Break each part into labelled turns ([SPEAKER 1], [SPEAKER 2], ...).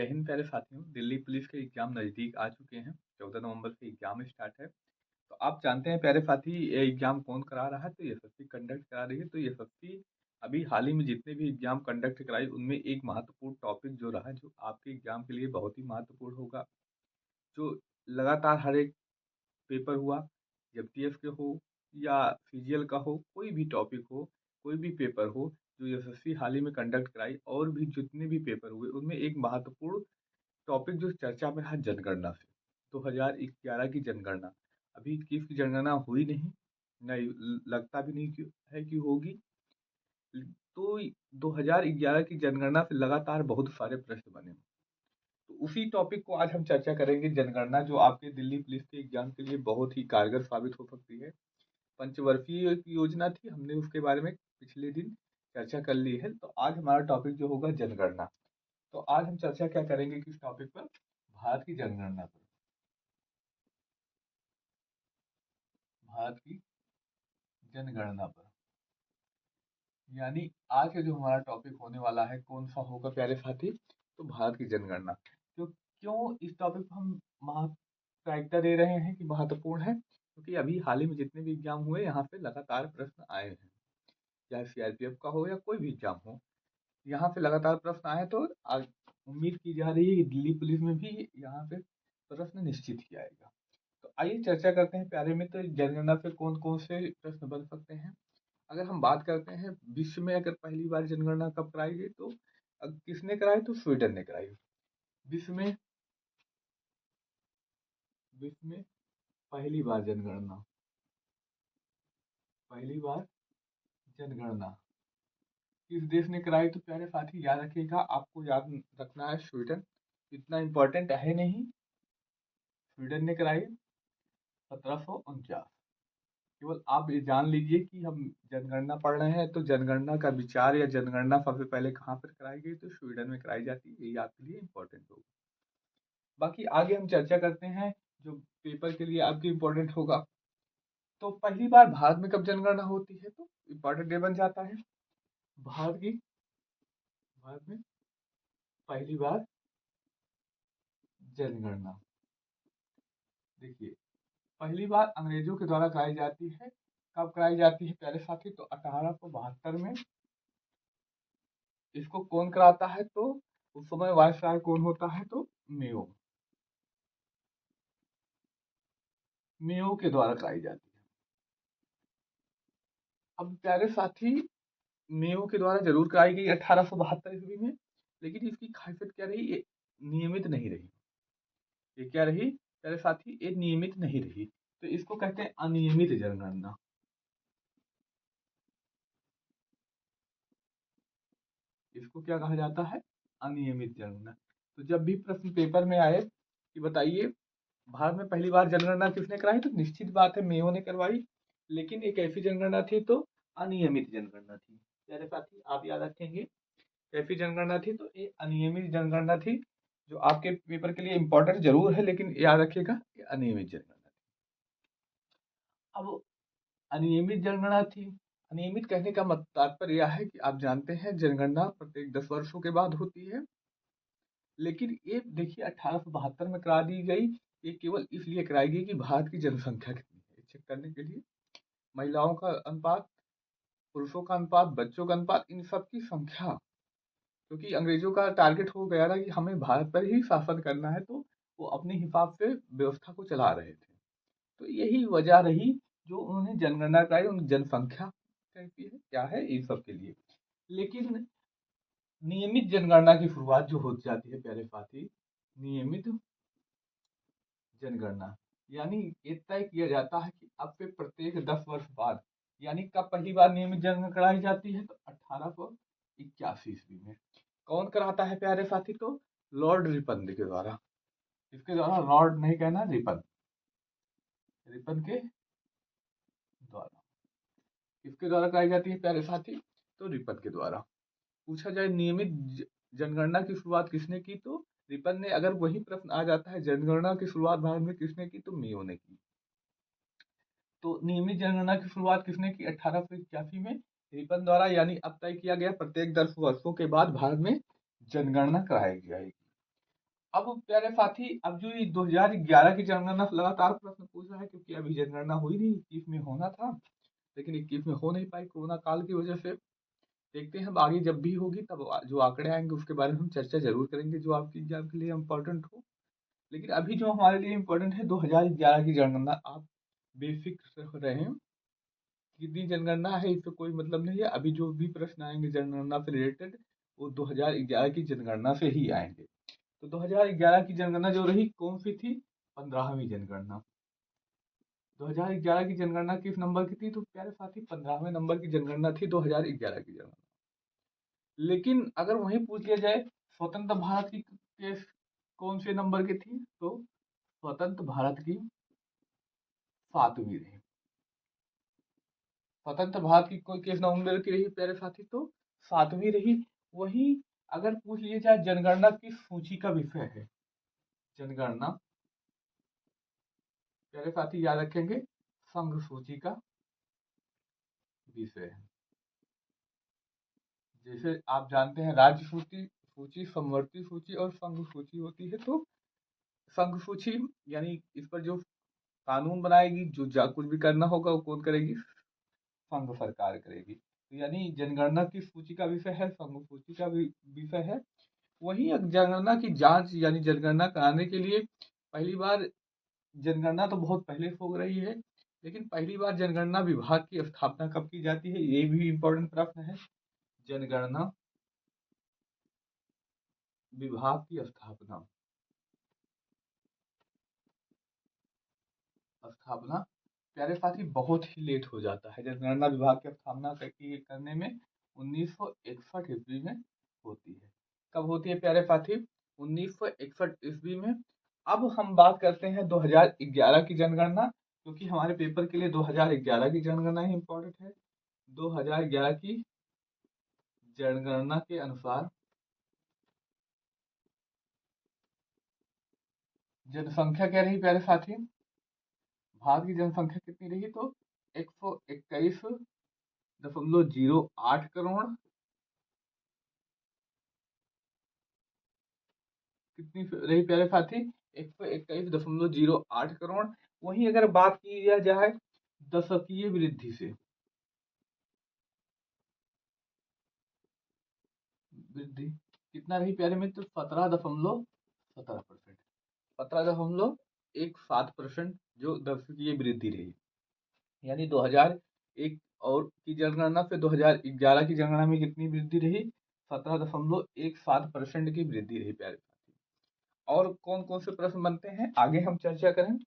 [SPEAKER 1] जय हिंद प्यारे साथियों। दिल्ली पुलिस के एग्जाम नज़दीक आ चुके हैं। 14 नवंबर से एग्जाम स्टार्ट है। तो आप जानते हैं प्यारे साथी, ये एग्जाम कौन करा रहा है? तो एसएससी कंडक्ट करा रही है। तो एसएससी अभी हाल ही में जितने भी एग्जाम कंडक्ट कराई उनमें एक महत्वपूर्ण टॉपिक जो रहा, जो आपके एग्जाम के लिए बहुत ही महत्वपूर्ण होगा, जो लगातार हर एक पेपर हुआ, एफटीएफ के हो या सीजीएल का हो, कोई भी टॉपिक हो, कोई भी पेपर हो, जो एसएससी हाल ही में कंडक्ट कराई और भी जितने भी पेपर हुए उनमें एक महत्वपूर्ण टॉपिक जो चर्चा में रहा, जनगणना से 2011 की जनगणना। अभी 21 की जनगणना हुई नहीं, नहीं लगता भी नहीं है कि होगी। तो 2011 की जनगणना से लगातार बहुत सारे प्रश्न बने। तो उसी टॉपिक को आज हम चर्चा करेंगे, जनगणना, जो आपके दिल्ली पुलिस के एग्जाम के लिए बहुत ही कारगर साबित हो सकती है। पंचवर्षीय की योजना थी, हमने उसके बारे में पिछले दिन चर्चा कर ली है। तो आज हमारा टॉपिक जो होगा जनगणना। तो आज हम चर्चा क्या करेंगे किस टॉपिक पर? भारत की जनगणना पर। भारत की जनगणना पर, यानी आज का जो हमारा टॉपिक होने वाला है कौन सा होगा प्यारे साथी? तो भारत की जनगणना। तो क्यों इस टॉपिक को हम प्रायिकता दे रहे हैं कि महत्वपूर्ण है? क्योंकि अभी हाल ही में जितने भी एग्जाम हुए यहाँ पे लगातार प्रश्न आए हैं, चाहे सीआरपीएफ का हो या कोई भी एग्जाम हो, यहाँ पे लगातार प्रश्न आए। तो उम्मीद की जा रही है कि दिल्ली पुलिस में भी यहाँ पे प्रश्न निश्चित ही आएगा। तो आइए चर्चा करते हैं प्यारे मित्र, जनगणना से कौन कौन से प्रश्न बन सकते हैं। अगर हम बात करते हैं विश्व में अगर पहली बार जनगणना कब कराई गई, तो किसने कराई? तो स्वीडन ने कराई। विश्व में विश्व में पहली बार जनगणना, पहली बार जनगणना किस देश ने कराई? तो प्यारे साथी याद रखिएगा, आपको याद रखना है स्वीडन। इतना इम्पोर्टेंट है नहीं। स्वीडन ने कराई 1749। केवल आप ये जान लीजिए कि हम जनगणना पढ़ रहे हैं, तो जनगणना का विचार या जनगणना सबसे पहले कहाँ पर कराई गई? तो स्वीडन में कराई जाती है। ये आपके लिए इम्पोर्टेंट होगा। बाकी आगे हम चर्चा करते हैं जो पेपर के लिए आपके इम्पोर्टेंट होगा। तो पहली बार भारत में कब जनगणना होती है? तो इम्पोर्टेंट डे बन जाता है भारत में पहली बार जनगणना। देखिए, पहली बार अंग्रेजों के द्वारा कराई जाती है। कब कराई जाती है प्यारे साथी? तो 1872 में। इसको कौन कराता है? तो उस समय वायसराय कौन होता है? तो मेयो मेयो के द्वारा कराई जाती है। अब प्यारे साथी, मेयो के द्वारा जरूर कराई गई 1872 ईस्वी में, लेकिन इसकी खासियत क्या रही? ये नियमित नहीं रही। ये क्या रही प्यारे साथी? ये नियमित नहीं रही। तो इसको कहते हैं अनियमित जनगणना। इसको क्या कहा जाता है? अनियमित जनगणना। तो जब भी प्रश्न पेपर में आए कि बताइए भारत में पहली बार जनगणना किसने कराई, तो निश्चित बात है मेयो ने करवाई। लेकिन एक ऐसी जनगणना थी तो अनियमित जनगणना थी। प्यारे साथी आप याद रखेंगे, कैसी जनगणना थी? तो ये अनियमित जनगणना थी, जो आपके पेपर के लिए इंपॉर्टेंट जरूर है, लेकिन याद रखिएगा ये अनियमित जनगणना थी। अब अनियमित जनगणना थी, अनियमित कहने का तात्पर्य यह है कि आप जानते हैं जनगणना प्रत्येक 10 वर्षों के बाद होती है। लेकिन ये देखिए 1872 में करा दी गई। ये केवल इसलिए कराई गई कि भारत की जनसंख्या कितनी है चेक करने के लिए। महिलाओं का अनुपात, पुरुषों का अनुपात, बच्चों का अनुपात, इन सब की संख्या, क्योंकि अंग्रेजों का टारगेट हो गया था कि हमें भारत पर ही शासन करना है। तो वो अपने हिसाब से व्यवस्था को चला रहे थे। तो यही वजह रही जो उन्होंने जनगणना कराई। उन जनसंख्या कहती है क्या है इन सब के लिए। लेकिन नियमित जनगणना की शुरुआत जो हो जाती है प्यारे साथी, नियमित जनगणना यानी ये तय किया जाता है कि अब से प्रत्येक 10 वर्ष बाद, यानी कब पहली बार नियमित जनगणना कराई जाती है? तो 1881 ईस्वी में। कौन कराता है प्यारे साथी? तो लॉर्ड रिपन के द्वारा। इसके द्वारा, लॉर्ड नहीं कहना, रिपन, रिपन के द्वारा। किसके द्वारा कराई जाती है प्यारे साथी? तो रिपन के द्वारा। पूछा जाए नियमित जनगणना की शुरुआत किसने की? तो रिपन ने। अगर वही प्रश्न आ जाता है जनगणना की शुरुआत भारत में किसने की? तो मेयो ने की। तो नियमित जनगणना की शुरुआत किसने की? 1881 में रिपन द्वारा। यानी अब तय किया गया प्रत्येक 10 वर्षों के बाद भारत में जनगणना कराई जाएगी। अब प्यारे साथी, अब जो ये 2011 की जनगणना से लगातार प्रश्न पूछ रहा है, क्योंकि अभी जनगणना हुई नहीं, 21 में होना था, लेकिन 21 में हो नहीं पाई कोरोना काल की वजह से। देखते हैं अब आगे जब भी होगी तब जो आंकड़े आएंगे उसके बारे में हम चर्चा जरूर करेंगे, जो आपकी एग्जाम के लिए इम्पोर्टेंट हो। लेकिन अभी जो हमारे लिए इम्पोर्टेंट है 2011 की जनगणना, आप बेफिक्र रहें। कितनी जनगणना है इससे कोई मतलब नहीं है, अभी जो भी प्रश्न आएंगे जनगणना से रिलेटेड वो 2011 की जनगणना से ही आएंगे। तो 2011 की जनगणना जो रही कौन सी थी? 15वीं जनगणना। 2011 की जनगणना किस नंबर की थी? तो प्यारे साथी 15वें नंबर की जनगणना थी 2011 की जनगणना। लेकिन अगर वही पूछ लिया जाए स्वतंत्र भारत की केस कौन से नंबर की थी, तो स्वतंत्र भारत की 7वीं रही। स्वतंत्र भारत की कोई केस नवंबर की रही प्यारे साथी, तो 7वीं रही। वही अगर पूछ लिया जाए जनगणना किस सूची का विषय है, जनगणना प्यारे साथी याद रखेंगे संघ सूची का विषय है। जैसे आप जानते हैं राज्य सूची, सूची समवर्ती सूची और संघ सूची होती है। तो संघ सूची यानी इस पर जो कानून बनाएगी, जो कुछ भी करना होगा वो कौन करेगी? संघ सरकार करेगी। तो यानी जनगणना की सूची का विषय है, संघ सूची का विषय है। वही जनगणना की जांच यानी जनगणना कराने के लिए पहली बार, जनगणना तो बहुत पहले से हो रही है, लेकिन पहली बार जनगणना विभाग की स्थापना कब की जाती है, ये भी इम्पोर्टेंट प्रश्न है। जनगणना विभाग की स्थापना, स्थापना प्यारे साथी बहुत ही लेट हो जाता है। जनगणना विभाग की स्थापना करने में 1961 ईस्वी में होती है। कब होती है प्यारे साथी? 1961 ईस्वी में। अब हम बात करते हैं 2011 की जनगणना, क्योंकि हमारे पेपर के लिए 2011 की जनगणना ही इम्पोर्टेंट है। 2011 की जनगणना के अनुसार जनसंख्या क्या रही प्यारे साथी? भारत की जनसंख्या कितनी रही? तो 121.08 करोड़। कितनी रही प्यारे साथी? 121.08 करोड़। वहीं अगर बात की जाए दशकीय वृद्धि से, वृद्धि कितना रही प्यारे मित्र? 17.17%। 17.17% जो दशकीय वृद्धि रही। यानी 2001 और की जनगणना से 2011 की जनगणना में कितनी वृद्धि रही? 17.17% की वृद्धि रही प्यारे साथी। और कौन कौन से प्रश्न बनते हैं आगे हम चर्चा करें।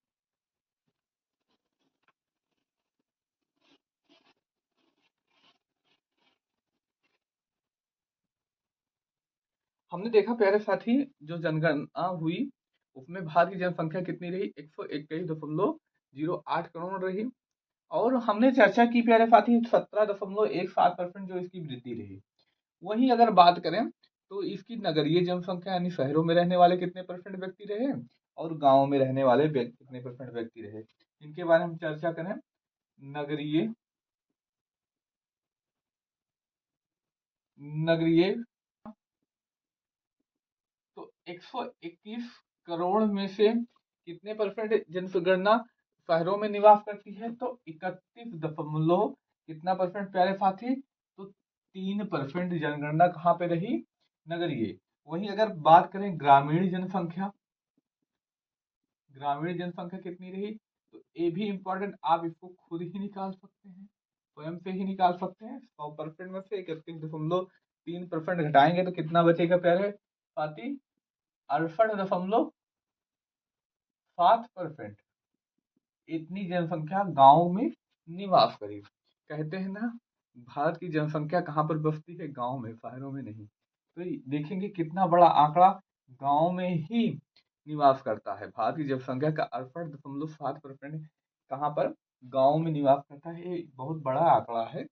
[SPEAKER 1] हमने देखा प्यारे साथी, जो जनगणना हुई उसमें भारत की जनसंख्या कितनी रही? 121.08 करोड़ रही। और हमने चर्चा की प्यारे साथी 17.17% जो इसकी वृद्धि रही। वहीं अगर बात करें तो इसकी नगरीय जनसंख्या यानी शहरों में रहने वाले कितने परसेंट व्यक्ति रहे और गांव में रहने वाले कितने परसेंट व्यक्ति रहे, इनके बारे में हम चर्चा करें। नगरीय नगरीय तो 121 करोड़ में से कितने परसेंट जनगणना शहरों में निवास करती है? तो 31 दशमलव कितना परसेंट प्यारे साथी? तो 3% जनगणना कहाँ पे रही? नगरीय। वहीं अगर बात करें ग्रामीण जनसंख्या, ग्रामीण जनसंख्या कितनी रही? तो ये भी इंपॉर्टेंट, आप इसको खुद ही निकाल सकते हैं, स्वयं से ही निकाल सकते हैं। 100% में से 31.3% घटाएंगे तो कितना बचेगा प्यारे साथी? 68.7%। इतनी जनसंख्या गांव में निवास करी। कहते हैं ना, भारत की जनसंख्या कहाँ पर बसती है? गांव में, शहरों में नहीं। तो देखेंगे कितना बड़ा आंकड़ा गांव में ही निवास करता है। भारत की जनसंख्या का 68.7% कहाँ पर? गांव में निवास करता है। ये बहुत बड़ा आंकड़ा है,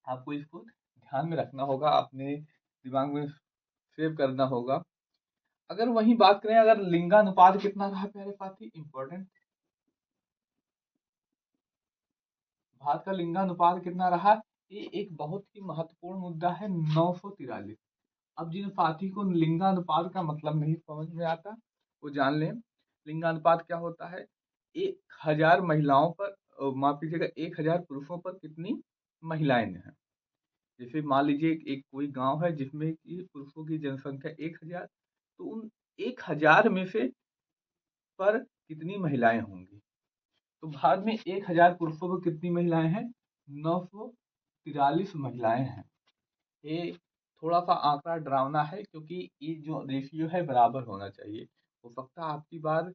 [SPEAKER 1] आपको इसको ध्यान में रखना होगा, अपने दिमाग में सेव करना होगा। अगर वही बात करें, अगर लिंगानुपात कितना रहा प्यारे साथी? इंपॉर्टेंट, भारत का लिंगानुपात कितना रहा? ये एक बहुत ही महत्वपूर्ण मुद्दा है। 943। अब जिन साथी को लिंगानुपात का मतलब नहीं समझ में आता वो जान लें। लिंगानुपात क्या होता है? 1000 महिलाओं पर माफ कीजिएगा 1000 पुरुषों पर कितनी महिलाएं हैं। जैसे मान लीजिए एक कोई गांव है जिसमें कि पुरुषों की जनसंख्या 1000, तो उन 1000 में से पर कितनी महिलाएं होंगी? तो भारत में 1000 पुरुषों पर कितनी महिलाएं हैं? 943 महिलाएं हैं। ये थोड़ा सा आंकड़ा डरावना है क्योंकि ये जो रेशियो है बराबर होना चाहिए। हो सकता है आपकी बार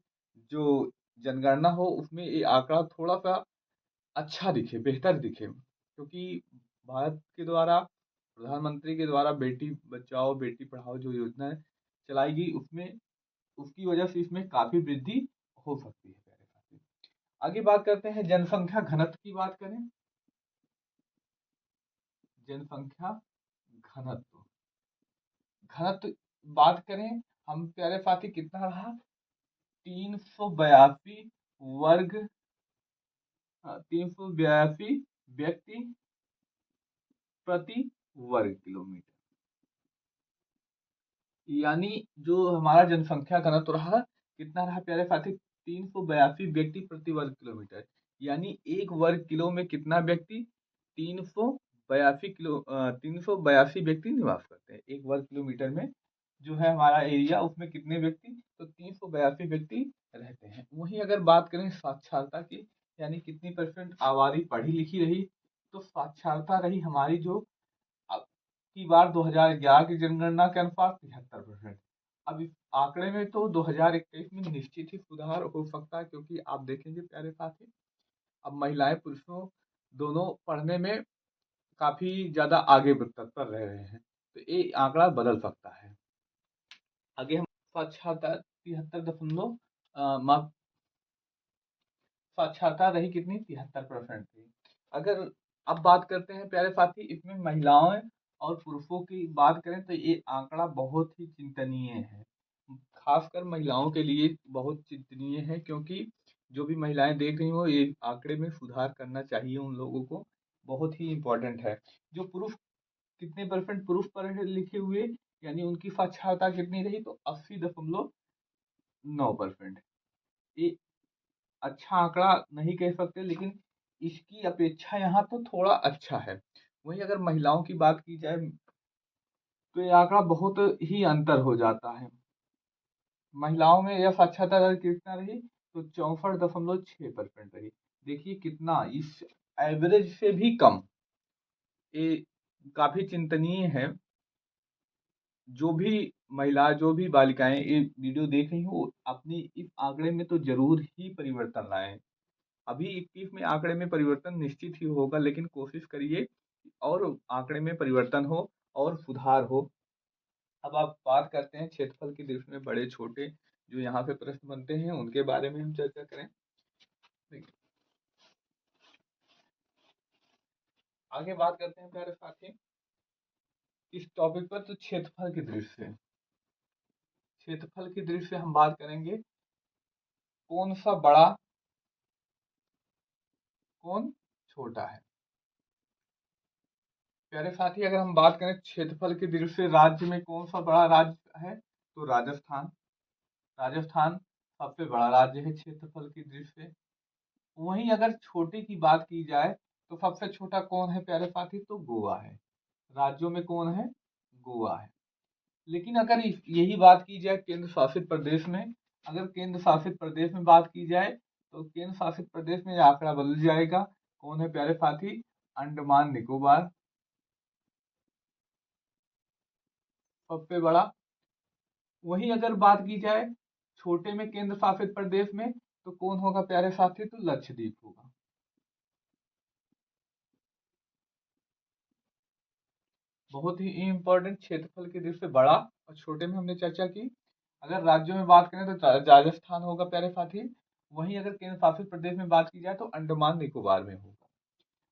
[SPEAKER 1] जो जनगणना हो उसमें ये आंकड़ा थोड़ा सा अच्छा दिखे, बेहतर दिखे, क्योंकि भारत के द्वारा प्रधानमंत्री के द्वारा बेटी बचाओ बेटी पढ़ाओ जो योजना चलाई गई उसमें उसकी वजह से इसमें काफी वृद्धि हो सकती है प्यारे साथी। आगे बात करते हैं जनसंख्या घनत्व की बात करें। जनसंख्या घनत्व घनत्व बात करें हम प्यारे साथी कितना रहा? 382 वर्ग 382 व्यक्ति प्रति वर्ग किलोमीटर, यानी जो हमारा जनसंख्या घनत्व रहा कितना रहा प्यारे साथी? 382 व्यक्ति प्रति वर्ग किलोमीटर, यानी एक वर्ग किलो में कितना व्यक्ति? 382 व्यक्ति निवास करते हैं। एक वर्ग किलोमीटर में जो है हमारा एरिया उसमें कितने व्यक्ति? तो 382 व्यक्ति रहते हैं। वहीं अगर बात करें साक्षरता की, यानी कितनी परसेंट आबादी पढ़ी लिखी रही, तो साक्षरता रही हमारी जो अब की बार 2011 की जनगणना के अनुसार 73%। अब इस आंकड़े में तो 2021 में निश्चित ही सुधार हो सकता है, क्योंकि आप देखेंगे प्यारे साथी अब महिलाएं पुरुषों दोनों पढ़ने में काफी ज्यादा आगे तत्पर रह रहे हैं, तो ये आंकड़ा बदल सकता है। आगे हम साक्षरता 73 माफ साक्षरता रही कितनी? 73% थी। अगर अब बात करते हैं प्यारे साथी इसमें महिलाओं और पुरुषों की बात करें तो ये आंकड़ा बहुत ही चिंतनीय है। खासकर महिलाओं के लिए बहुत चिंतनीय है, क्योंकि जो भी महिलाएं देख रही हो ये आंकड़े में सुधार करना चाहिए उन लोगों को, बहुत ही इम्पोर्टेंट है। जो पुरुष कितने परसेंट पुरुष पढ़े लिखे हुए, यानी उनकी साक्षरता कितनी रही? तो 80.9%। ये अच्छा आंकड़ा नहीं कह सकते, लेकिन इसकी अपेक्षा यहाँ तो थोड़ा अच्छा है। वहीं अगर महिलाओं की बात की जाए तो ये आंकड़ा बहुत ही अंतर हो जाता है। महिलाओं में यह साक्षरता दर कितना रही? तो 64.6% रही। देखिए कितना इस एवरेज से भी कम। ये काफी चिंतनीय है। जो भी महिला जो भी बालिकाएं ये वीडियो देख रही हो अपनी इस आंकड़े में तो जरूर ही परिवर्तन लाएं। अभी 21 में आंकड़े में परिवर्तन निश्चित ही होगा, लेकिन कोशिश करिए और आंकड़े में परिवर्तन हो और सुधार हो। अब आप बात करते हैं क्षेत्रफल की दृष्टि में बड़े छोटे जो यहाँ पे प्रश्न बनते हैं उनके बारे में हम चर्चा करें। आगे बात करते हैं प्यारे साथी इस टॉपिक पर, तो क्षेत्रफल की दृष्टि से हम बात करेंगे कौन सा बड़ा कौन छोटा है। प्यारे साथी अगर हम बात करें क्षेत्रफल की दृष्टि से राज्य में कौन सा बड़ा राज्य है, तो राजस्थान। राजस्थान सबसे बड़ा राज्य है क्षेत्रफल की दृष्टि से। वहीं अगर छोटे की बात की जाए तो सबसे छोटा कौन है प्यारे साथी? तो गोवा है। राज्यों में कौन है? गोवा है। लेकिन अगर यही बात की जाए केंद्र शासित प्रदेश में, अगर केंद्र शासित प्रदेश में बात की जाए तो केंद्र शासित प्रदेश में यह आंकड़ा बदल जाएगा। कौन है प्यारे साथी? अंडमान निकोबार सबसे बड़ा। वहीं अगर बात की जाए छोटे में केंद्र शासित प्रदेश में तो कौन होगा प्यारे साथी? तो लक्षद्वीप होगा। बहुत ही इम्पोर्टेंट क्षेत्रफल की दृष्टि से बड़ा और छोटे में हमने चर्चा की। अगर राज्यों में बात करें तो राजस्थान होगा प्यारे साथी। वहीं अगर केंद्र शासित प्रदेश में बात की जाए तो अंडमान निकोबार में होगा।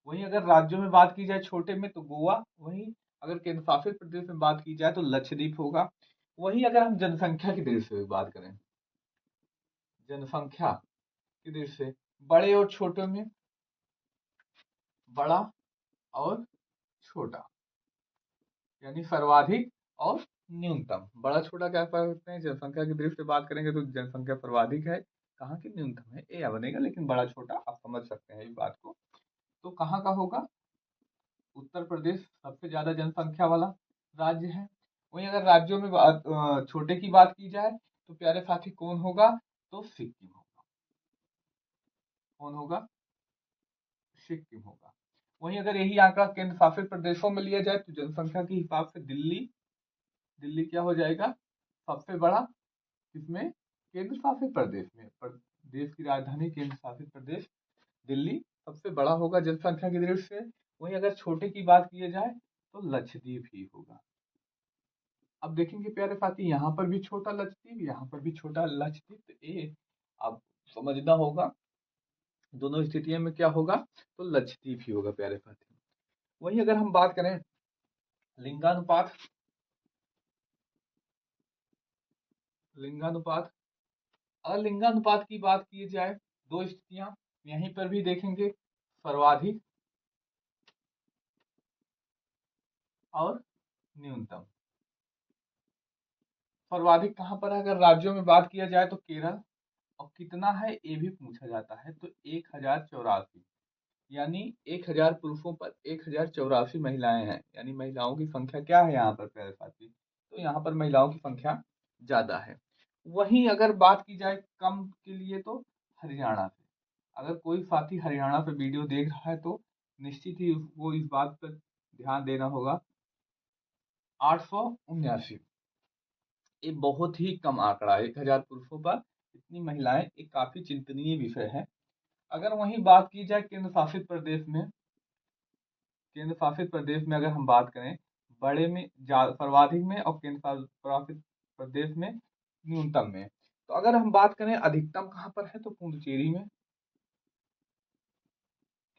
[SPEAKER 1] वहीं अगर राज्यों में बात की जाए छोटे में तो गोवा। वहीं अगर केंद्र शासित प्रदेश में बात की जाए तो लक्षद्वीप होगा। वहीं अगर हम जनसंख्या की दृष्टि से बात करें, जनसंख्या की दृष्टि से बड़े और छोटे में बड़ा और छोटा, यानी सर्वाधिक और न्यूनतम। बड़ा छोटा क्या करते हैं, जनसंख्या की दृष्टि से बात करेंगे तो जनसंख्या सर्वाधिक है, कहाँ की न्यूनतम है, ए बनेगा, लेकिन बड़ा छोटा आप समझ सकते हैं इस बात को। तो कहाँ का होगा, उत्तर प्रदेश सबसे ज्यादा जनसंख्या वाला राज्य है। वहीं अगर राज्यों में छोटे की बात की जाए तो प्यारे साथी कौन होगा, तो सिक्किम होगा। कौन होगा, सिक्किम होगा। वहीं अगर यही आंकड़ा केंद्र शासित प्रदेशों में लिया जाए तो जनसंख्या के हिसाब से दिल्ली, दिल्ली क्या हो जाएगा, सबसे बड़ा, किसमें, केंद्र शासित प्रदेश में। देश की राजधानी केंद्र शासित प्रदेश दिल्ली सबसे बड़ा होगा जनसंख्या की दृष्टि से। वहीं अगर छोटे की बात की जाए तो लक्षद्वीप ही होगा। अब देखेंगे प्यारे साथी, यहाँ पर भी छोटा लक्षद्वीप, यहाँ पर भी छोटा लक्षद्वीप, तो ये अब समझना होगा दोनों स्थितियों में क्या होगा, तो लक्षद्वीप ही होगा प्यारे साथी। वहीं अगर हम बात करें लिंगानुपात, लिंगानुपात, अगर लिंगानुपात की बात की जाए, दो स्थितियां यहीं पर भी देखेंगे, सर्वाधिक और न्यूनतम। सर्वाधिक कहाँ पर है, अगर राज्यों में बात किया जाए तो केरल, और कितना है ये भी पूछा जाता है, तो 1084, यानी 1000 पुरुषों पर 1084 महिलाएं हैं, यानी महिलाओं की संख्या क्या है यहाँ पर प्यारे साथी, तो यहाँ पर महिलाओं की संख्या ज्यादा है। वहीं अगर बात की जाए कम के लिए तो हरियाणा से, अगर कोई साथी हरियाणा से वीडियो देख रहा है तो निश्चित ही वो इस बात पर ध्यान देना होगा, 879, ये बहुत ही कम आंकड़ा है, 1000 पुरुषों पर इतनी महिलाएं, एक काफी चिंतनीय विषय है। अगर वहीं बात की जाए केंद्र शासित प्रदेश में, केंद्र शासित प्रदेश में अगर हम बात करें, बड़े में सर्वाधिक में और केंद्र शासित प्रदेश में न्यूनतम में, तो अगर हम बात करें अधिकतम कहाँ पर है, तो पुडुचेरी में,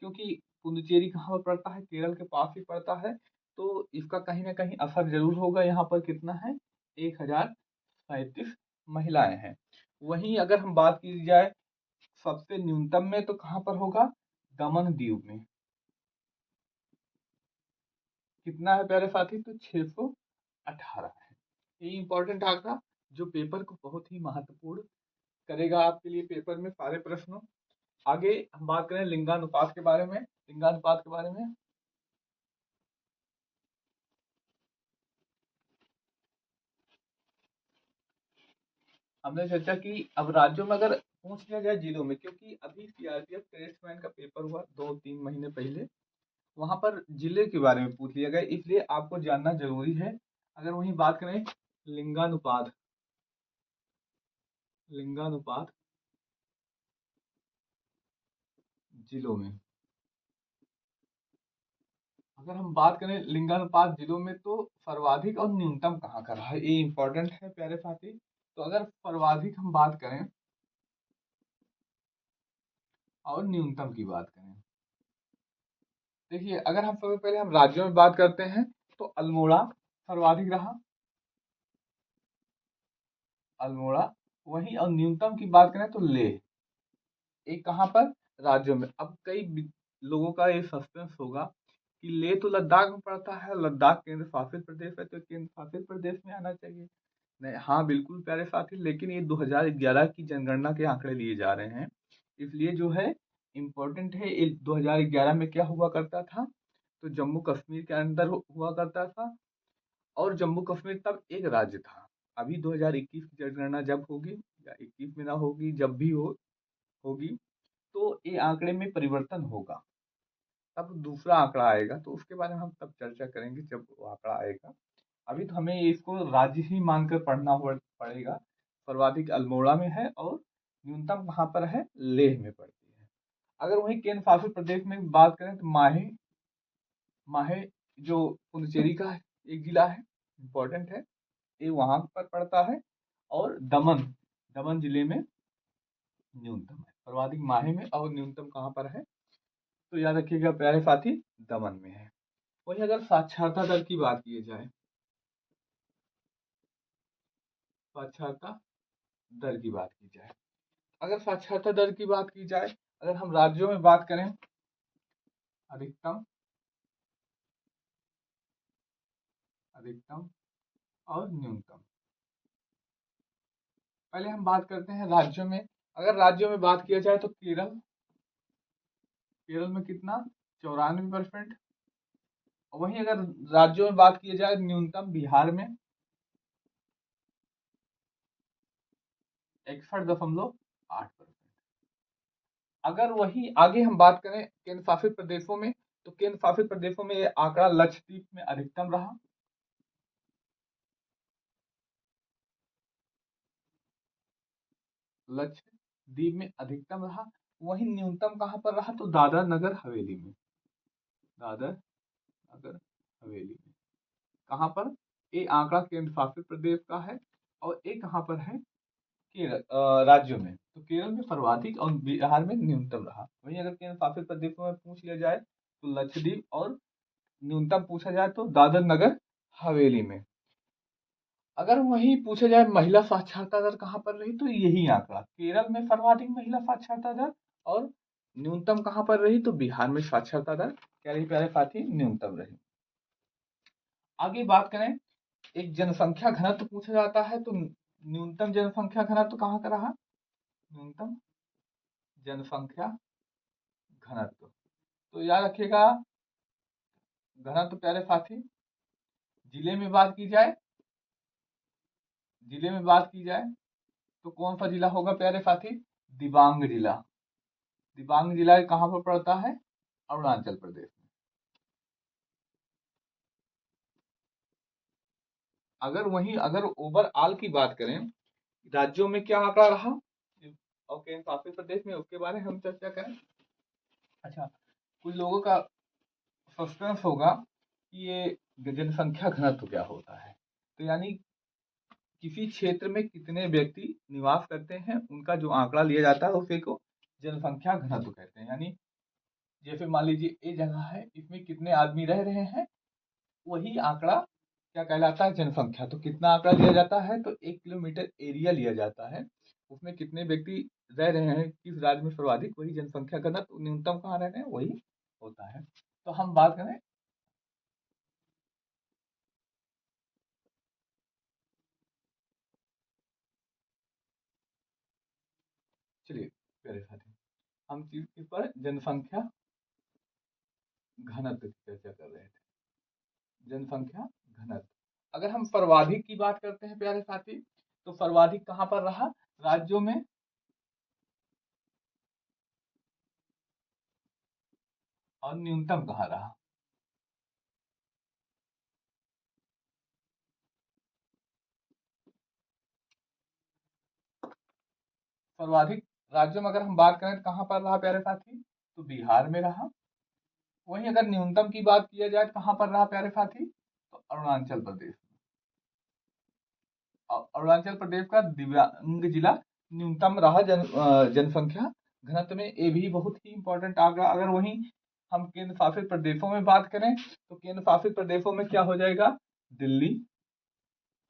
[SPEAKER 1] क्योंकि पुडुचेरी कहाँ पर पड़ता है, केरल के पास ही पड़ता है, तो इसका कहीं ना कहीं असर जरूर होगा। यहाँ पर कितना है, 1037 महिलाएं हैं। वहीं अगर हम बात की जाए सबसे न्यूनतम में, तो कहाँ पर होगा, दमन दीव में, कितना है प्यारे साथी, तो 618 है। ये इंपॉर्टेंट आंकड़ा जो पेपर को बहुत ही महत्वपूर्ण करेगा आपके लिए पेपर में सारे प्रश्नों। आगे हम बात करें लिंगानुपात के बारे में, लिंगानुपात के बारे में हमने चर्चा की। अब राज्यों में अगर पूछ लिया जाए जिलों में, क्योंकि अभी सीआरपीएफ टेस्टमैन का पेपर हुआ 2-3 महीने पहले, वहां पर जिले के बारे में पूछ लिया गया, इसलिए आपको जानना जरूरी है। अगर वही बात करें लिंगानुपात, लिंगानुपात जिलों में, अगर हम बात करें लिंगानुपात जिलों में, तो सर्वाधिक और न्यूनतम कहाँ का रहा है, ये इंपॉर्टेंट है प्यारे साथी। तो अगर सर्वाधिक हम बात करें और न्यूनतम की बात करें, देखिए अगर हम सबसे पहले हम राज्यों में बात करते हैं तो अल्मोड़ा सर्वाधिक रहा, अल्मोड़ा। वहीं और न्यूनतम की बात करें तो लेह, एक कहाँ पर, राज्यों में। अब कई लोगों का ये सस्पेंस होगा कि लेह तो लद्दाख में पड़ता है, लद्दाख केंद्र शासित प्रदेश है, तो केंद्र शासित प्रदेश में आना चाहिए। नहीं, हाँ बिल्कुल प्यारे साथी, लेकिन ये 2011 की जनगणना के आंकड़े लिए जा रहे हैं, इसलिए जो है इम्पोर्टेंट है। ये 2011 में क्या हुआ करता था, तो जम्मू कश्मीर के अंदर हुआ करता था, और जम्मू कश्मीर तब एक राज्य था। अभी 2021 की जनगणना जब होगी, या 21 में ना होगी, जब भी होगी, तो ये आंकड़े में परिवर्तन होगा, तब दूसरा आंकड़ा आएगा, तो उसके बारे में हम तब चर्चा करेंगे जब वो आंकड़ा आएगा। अभी तो हमें इसको राज्य ही मानकर पढ़ना पड़ेगा। सर्वाधिक अल्मोड़ा में है और न्यूनतम कहाँ पर है, लेह में पड़ती है। अगर वहीं केंद्र शासित प्रदेश में बात करें तो माहे, माहे जो पुडुचेरी का एक जिला है, इम्पोर्टेंट है, ये वहां पर पड़ता है। और दमन, दमन जिले में न्यूनतम है, सर्वाधिक माहे में, और न्यूनतम कहाँ पर है, तो याद रखिएगा प्यारे साथी, दमन में है। वहीं अगर साक्षरता दर की बात की जाए, साक्षरता दर की बात की जाए, अगर साक्षरता दर की बात की जाए, अगर हम राज्यों में बात करें, अधिकतम, अधिकतम और न्यूनतम। पहले हम बात करते हैं राज्यों में। अगर राज्यों में बात किया जाए तो केरल में कितना, 94%। वहीं अगर राज्यों में बात की जाए न्यूनतम, बिहार में 61.8%। अगर वही आगे हम बात करें केंद्र शासित प्रदेशों में, तो केंद्र शासित प्रदेशों में ये आंकड़ा लक्षद्वीप में अधिकतम रहा। लक्षद्वीप में अधिकतम रहा। वहीं न्यूनतम कहां पर रहा, तो दादर नगर हवेली में। दादर नगर हवेली में कहां पर, ये आंकड़ा केंद्र शासित प्रदेश का है और ये कहां पर है, केरल राज्यों में। तो केरल में सर्वाधिक और बिहार में न्यूनतम रहा। वहीं अगर केंद्र शासित प्रदेशों में पूछ लिया जाए तो लक्षद्वीप, और न्यूनतम पूछा जाए तो दादर नगर हवेली में। अगर वही पूछा जाए महिला साक्षरता दर कहाँ पर रही, तो यही आंकड़ा, केरल में सर्वाधिक महिला साक्षरता दर, और न्यूनतम कहाँ पर रही, तो बिहार में साक्षरता दर क्या रही प्यारे साथी, न्यूनतम रही। आगे बात करें, एक जनसंख्या घनत्व पूछा जाता है, तो न्यूनतम जनसंख्या घनत्व कहाँ का रहा, न्यूनतम जनसंख्या घनत्व। तो याद रखिएगा, घनत्व प्यारे साथी, जिले में बात की जाए, तो कौन सा जिला होगा प्यारे साथी, दिबांग जिला। दिबांग जिला कहाँ पर पड़ता है, अरुणाचल प्रदेश में। अगर ओवरऑल की बात करें, राज्यों में क्या आंकड़ा रहा और केंद्र शासित प्रदेश में, उसके बारे में हम चर्चा करें। अच्छा, कुछ लोगों का सस्पेंस होगा कि ये जनसंख्या घनत्व क्या होता है। तो यानी किसी क्षेत्र में कितने व्यक्ति निवास करते हैं, उनका जो आंकड़ा लिया जाता है उसे को जनसंख्या घनत्व कहते हैं। यानी जैसे मान लीजिए ये जगह है, इसमें कितने आदमी रह रहे हैं, वही आंकड़ा क्या कहलाता है, जनसंख्या। तो कितना आंकड़ा लिया जाता है, तो 1 किलोमीटर एरिया लिया जाता है, उसमें कितने व्यक्ति रह रहे हैं, किस राज्य में सर्वाधिक, वही जनसंख्या घनत्व। न्यूनतम कहाँ रह रहे हैं, वही होता है। तो हम बात करें, चलिए प्यारे साथी, हम चीज पर जनसंख्या घनत्व की चर्चा कर रहे थे। जनसंख्या घनत्व, अगर हम सर्वाधिक की बात करते हैं प्यारे साथी, तो सर्वाधिक कहां पर रहा, राज्यों में, और न्यूनतम कहां रहा। सर्वाधिक राज्यों में अगर हम बात करें तो कहां पर रहा प्यारे साथी, तो बिहार में रहा। वहीं अगर न्यूनतम की बात किया जाए तो कहां पर रहा प्यारे साथी, तो अरुणाचल प्रदेश। अरुणाचल प्रदेश का दिव्यांग जिला न्यूनतम रहा जनसंख्या घनत्व में। ये भी बहुत ही इंपॉर्टेंट आंकड़ा। अगर वहीं हम केंद्र शासित प्रदेशों में बात करें, तो केंद्र शासित प्रदेशों में क्या हो जाएगा, दिल्ली,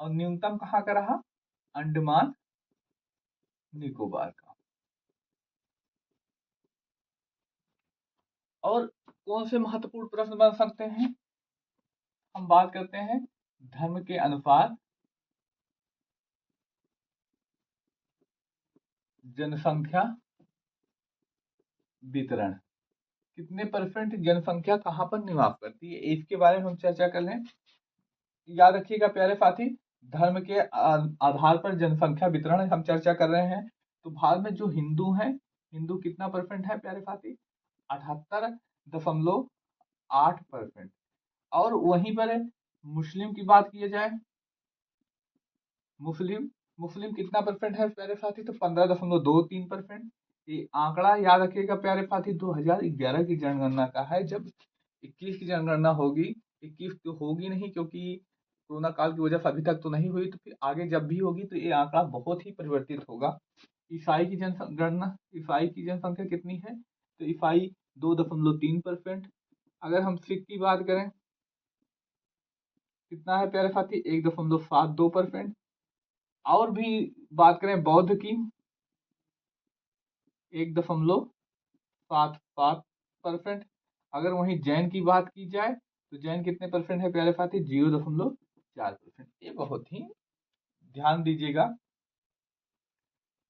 [SPEAKER 1] और न्यूनतम कहाँ का रहा, अंडमान निकोबार का। और कौन से महत्वपूर्ण प्रश्न बन सकते हैं, हम बात करते हैं धर्म के अनुसार जनसंख्या वितरण, कितने परसेंट जनसंख्या कहाँ पर निवास करती है, इसके बारे में हम चर्चा कर लें। याद रखिएगा प्यारे साथी, धर्म के आधार पर जनसंख्या वितरण हम चर्चा कर रहे हैं। तो भारत में जो हिंदू हैं, हिंदू कितना परसेंट है प्यारे साथी, 78.8%। और वहीं पर मुस्लिम की बात की जाए, मुस्लिम मुस्लिम कितना परसेंट है प्यारे साथी, तो 15.23%। ये आंकड़ा याद रखिएगा प्यारे साथी, 2011 की जनगणना का है। जब 21 की जनगणना होगी, 21 तो होगी नहीं क्योंकि कोरोना काल की वजह से अभी तक तो नहीं हुई, तो फिर आगे जब भी होगी तो ये आंकड़ा बहुत ही परिवर्तित होगा। ईसाई की जनसंख्या कितनी है, तो ईसाई 2.3%। अगर हम सिख की बात करें, कितना है प्यारे साथी, 1.72%। और भी बात करें बौद्ध की, 1.77%। अगर वहीं जैन की बात की जाए, तो जैन कितने परसेंट है प्यारे साथी, 0.4%। 4%। ये बहुत ही ध्यान दीजिएगा,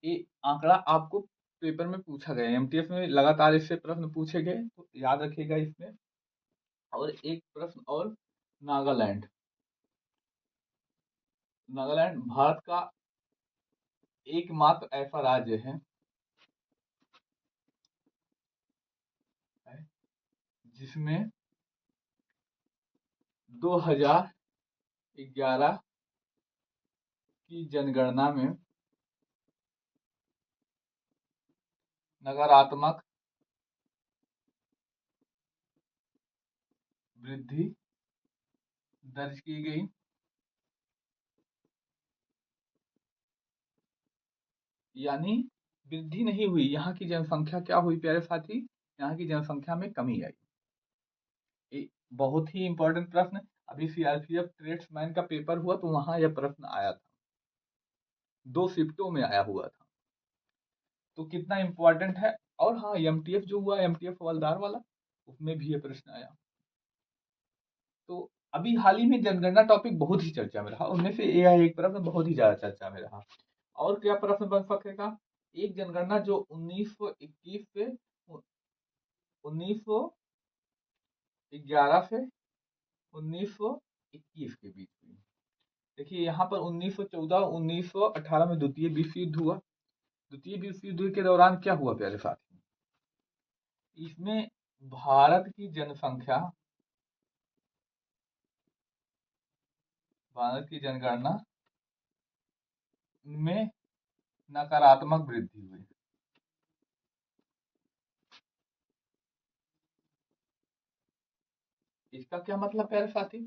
[SPEAKER 1] ये आंकड़ा आपको पेपर में पूछा गया है, एमटीएस में लगातार इससे प्रश्न पूछे गए, तो याद रखिएगा इसमें। और एक प्रश्न और, नागालैंड। नागालैंड भारत का एकमात्र ऐसा राज्य है जिसमें 2011 की जनगणना में नकारात्मक वृद्धि दर्ज की गई। यानी वृद्धि नहीं हुई, यहाँ की जनसंख्या क्या हुई प्यारे साथी, यहाँ की जनसंख्या में कमी आई। ये बहुत ही इंपॉर्टेंट प्रश्न, अभी सीआरपीएफ ट्रेड्समैन का पेपर हुआ तो वहां यह प्रश्न आया था, 2 शिफ्टों में आया हुआ था, तो कितना इंपॉर्टेंट है। और हाँ, एमटीएफ जो हुआ, एमटीएफ हवलदार वाला, उसमें भी ये प्रश्न आया। तो अभी हाल ही में जनगणना टॉपिक बहुत ही चर्चा में रहा, उनमें से एआई एक प्रश्न बहुत ही ज्यादा चर्चा में रहा। और क्या प्रश्न बन सकेगा, एक जनगणना जो 1921 से 1911 से 1921 के बीच हुई। देखिए यहाँ पर 1914 1918 में द्वितीय विश्व युद्ध हुआ। द्वितीय विश्व युद्ध के दौरान क्या हुआ प्यारे साथी, इसमें भारत की जनसंख्या, भारत की जनगणना में नकारात्मक वृद्धि हुई। इसका क्या मतलब प्यारे साथी,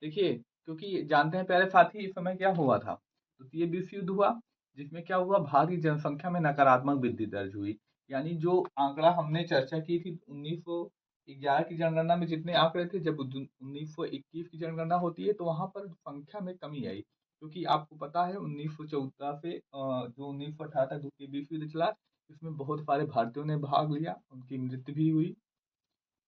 [SPEAKER 1] देखिए क्योंकि जानते हैं प्यारे साथी इस समय क्या हुआ था, द्वितीय विश्व युद्ध हुआ, जिसमें क्या हुआ, भारत की जनसंख्या में नकारात्मक वृद्धि दर्ज हुई। यानी जो आंकड़ा हमने चर्चा की थी 1911 की जनगणना में जितने आंकड़े थे, जब 1921 की जनगणना होती है तो वहां पर संख्या में कमी आई, क्योंकि आपको पता है 1914 से जो 1918 तक द्वितीय विश्व युद्ध चला, इसमें बहुत सारे भारतीयों ने भाग लिया, उनकी मृत्यु भी हुई।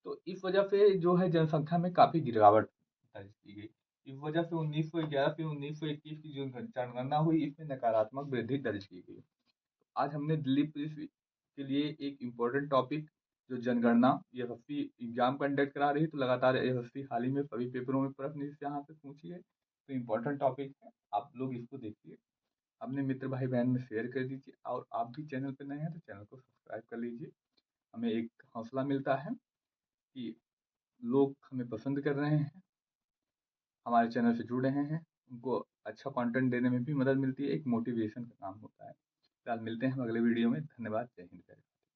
[SPEAKER 1] तो इस वजह से जो है जनसंख्या में काफी गिरावट दर्ज की गई। इस वजह से 1911 से 1921 की जो जनगणना हुई, इसमें नकारात्मक वृद्धि दर्ज की गई। आज हमने दिल्ली पुलिस के लिए एक इम्पोर्टेंट टॉपिक, जो जनगणना एसएससी एग्जाम कंडक्ट करा रही है, तो लगातार एसएससी हाल ही में सभी पेपरों में प्रश्न इस यहाँ से पूछी है, तो इम्पोर्टेंट टॉपिक है, आप लोग इसको देखिए, अपने मित्र भाई बहन में शेयर कर दीजिए, और आप भी चैनल पर नए हैं तो चैनल को सब्सक्राइब कर लीजिए। हमें एक हौसला मिलता है कि लोग हमें पसंद कर रहे हैं, हमारे चैनल से जुड़ रहे हैं, उनको अच्छा कंटेंट देने में भी मदद मिलती है, एक मोटिवेशन का काम होता है। फिलहाल मिलते हैं हम अगले वीडियो में, धन्यवाद, जय हिंद।